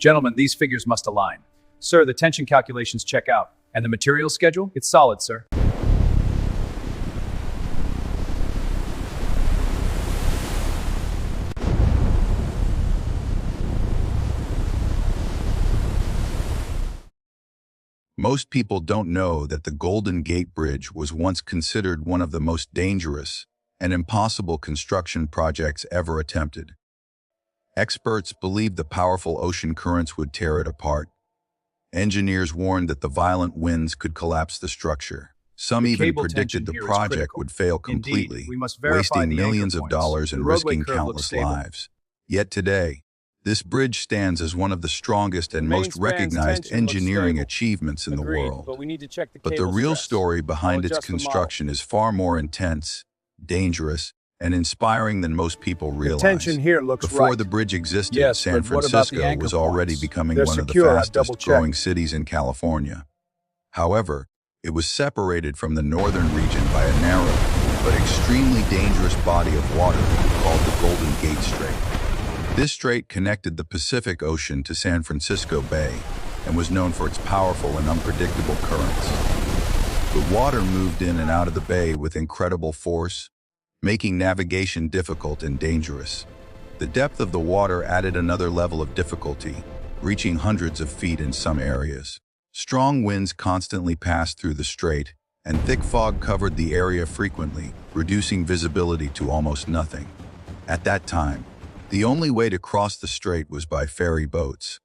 Gentlemen, these figures must align. Sir, the tension calculations check out. And the material schedule? It's solid, sir. Most people don't know that the Golden Gate Bridge was once considered one of the most dangerous and impossible construction projects ever attempted. Experts believed the powerful ocean currents would tear it apart. Engineers warned that the violent winds could collapse the structure. Some even predicted the project would fail completely, wasting millions of dollars and risking countless lives. Yet today, this bridge stands as one of the strongest and most recognized engineering achievements in the world. But the real story behind its construction is far more intense, dangerous, and inspiring than most people realize. The tension here looks Before the bridge existed, San Francisco was already becoming one of the fastest-growing cities in California. However, it was separated from the northern region by a narrow but extremely dangerous body of water called the Golden Gate Strait. This strait connected the Pacific Ocean to San Francisco Bay and was known for its powerful and unpredictable currents. The water moved in and out of the bay with incredible force, making navigation difficult and dangerous. The depth of the water added another level of difficulty, reaching hundreds of feet in some areas. Strong winds constantly passed through the strait, and thick fog covered the area frequently, reducing visibility to almost nothing. At that time, the only way to cross the strait was by ferry boats.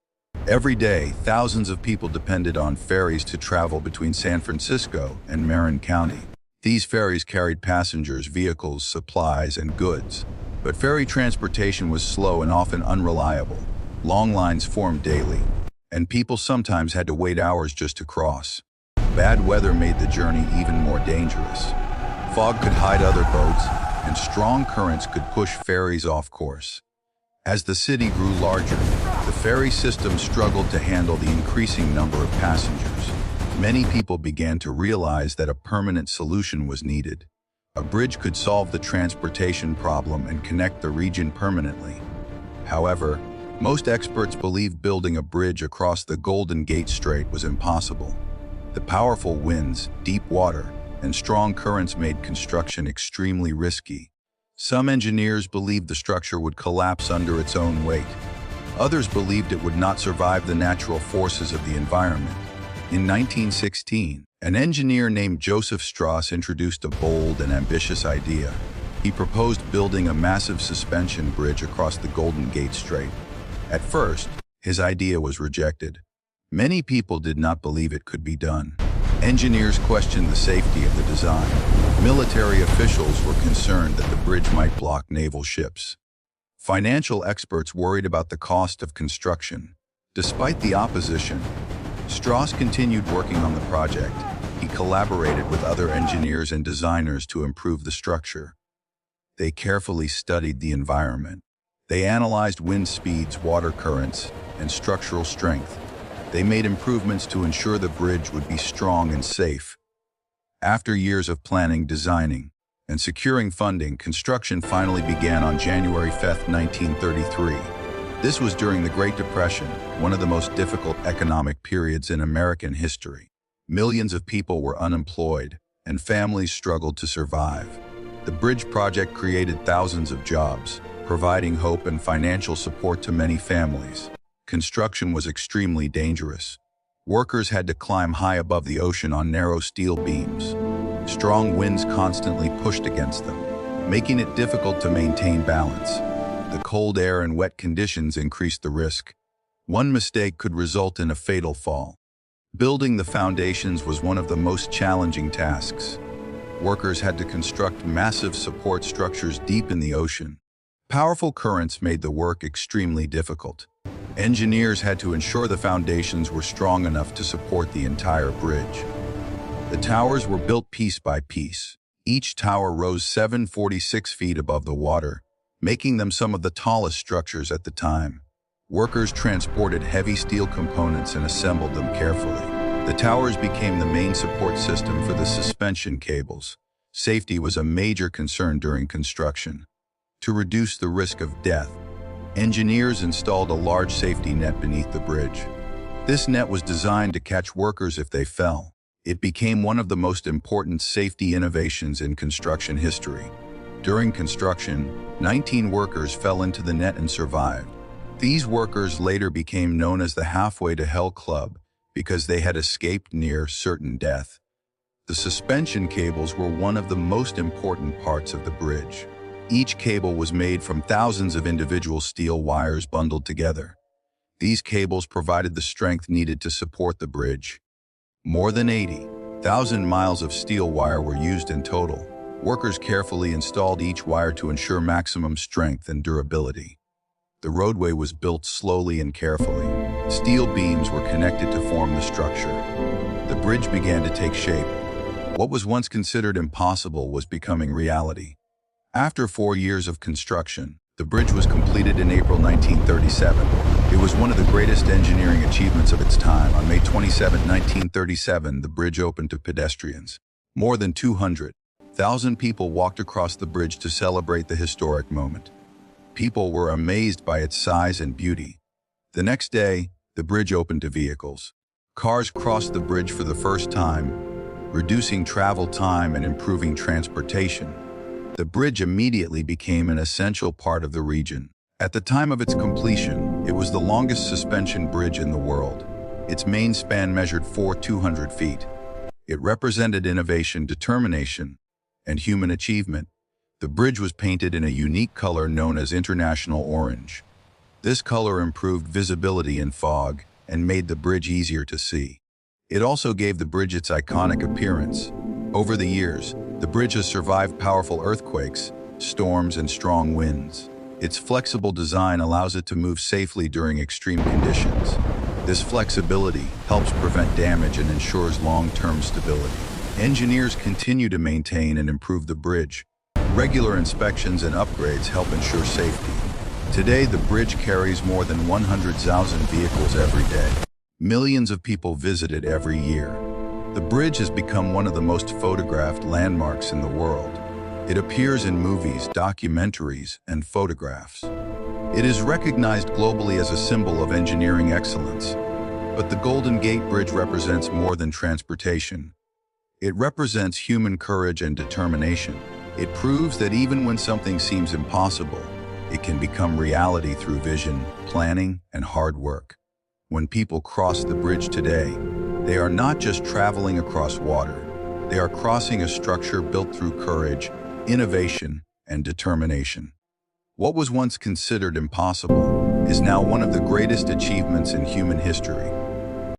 Every day, thousands of people depended on ferries to travel between San Francisco and Marin County. These ferries carried passengers, vehicles, supplies, and goods. But ferry transportation was slow and often unreliable. Long lines formed daily, and people sometimes had to wait hours just to cross. Bad weather made the journey even more dangerous. Fog could hide other boats, and strong currents could push ferries off course. As the city grew larger, the ferry system struggled to handle the increasing number of passengers. Many people began to realize that a permanent solution was needed. A bridge could solve the transportation problem and connect the region permanently. However, most experts believed building a bridge across the Golden Gate Strait was impossible. The powerful winds, deep water, and strong currents made construction extremely risky. Some engineers believed the structure would collapse under its own weight. Others believed it would not survive the natural forces of the environment. In 1916, an engineer named Joseph Strauss introduced a bold and ambitious idea. He proposed building a massive suspension bridge across the Golden Gate Strait. At first, his idea was rejected. Many people did not believe it could be done. Engineers questioned the safety of the design. Military officials were concerned that the bridge might block naval ships. Financial experts worried about the cost of construction. Despite the opposition, Strauss continued working on the project. He collaborated with other engineers and designers to improve the structure. They carefully studied the environment. They analyzed wind speeds, water currents, and structural strength. They made improvements to ensure the bridge would be strong and safe. After years of planning, designing, and securing funding, construction finally began on January 5, 1933. This was during the Great Depression, one of the most difficult economic periods in American history. Millions of people were unemployed, and families struggled to survive. The bridge project created thousands of jobs, providing hope and financial support to many families. Construction was extremely dangerous. Workers had to climb high above the ocean on narrow steel beams. Strong winds constantly pushed against them, making it difficult to maintain balance. The cold air and wet conditions increased the risk. One mistake could result in a fatal fall. Building the foundations was one of the most challenging tasks. Workers had to construct massive support structures deep in the ocean. Powerful currents made the work extremely difficult. Engineers had to ensure the foundations were strong enough to support the entire bridge. The towers were built piece by piece. Each tower rose 746 feet above the water, making them some of the tallest structures at the time. Workers transported heavy steel components and assembled them carefully. The towers became the main support system for the suspension cables. Safety was a major concern during construction. To reduce the risk of death, Engineers installed a large safety net beneath the bridge. This net was designed to catch workers if they fell. It became one of the most important safety innovations in construction history. During construction, 19 workers fell into the net and survived. These workers later became known as the Halfway to Hell Club because they had escaped near certain death. The suspension cables were one of the most important parts of the bridge. Each cable was made from thousands of individual steel wires bundled together. These cables provided the strength needed to support the bridge. More than 80,000 miles of steel wire were used in total. Workers carefully installed each wire to ensure maximum strength and durability. The roadway was built slowly and carefully. Steel beams were connected to form the structure. The bridge began to take shape. What was once considered impossible was becoming reality. After 4 years of construction, the bridge was completed in April 1937. It was one of the greatest engineering achievements of its time. On May 27, 1937, the bridge opened to pedestrians. More than 200,000 people walked across the bridge to celebrate the historic moment. People were amazed by its size and beauty. The next day, the bridge opened to vehicles. Cars crossed the bridge for the first time, reducing travel time and improving transportation. The bridge immediately became an essential part of the region. At the time of its completion, it was the longest suspension bridge in the world. Its main span measured 200 feet. It represented innovation, determination, and human achievement. The bridge was painted in a unique color known as international orange. This color improved visibility in fog and made the bridge easier to see. It also gave the bridge its iconic appearance. Over the years, the bridge has survived powerful earthquakes, storms, and strong winds. Its flexible design allows it to move safely during extreme conditions. This flexibility helps prevent damage and ensures long-term stability. Engineers continue to maintain and improve the bridge. Regular inspections and upgrades help ensure safety. Today, the bridge carries more than 100,000 vehicles every day. Millions of people visit it every year. The bridge has become one of the most photographed landmarks in the world. It appears in movies, documentaries, and photographs. It is recognized globally as a symbol of engineering excellence. But the Golden Gate Bridge represents more than transportation. It represents human courage and determination. It proves that even when something seems impossible, it can become reality through vision, planning, and hard work. When people cross the bridge today, they are not just traveling across water. They are crossing a structure built through courage, innovation, and determination. What was once considered impossible is now one of the greatest achievements in human history.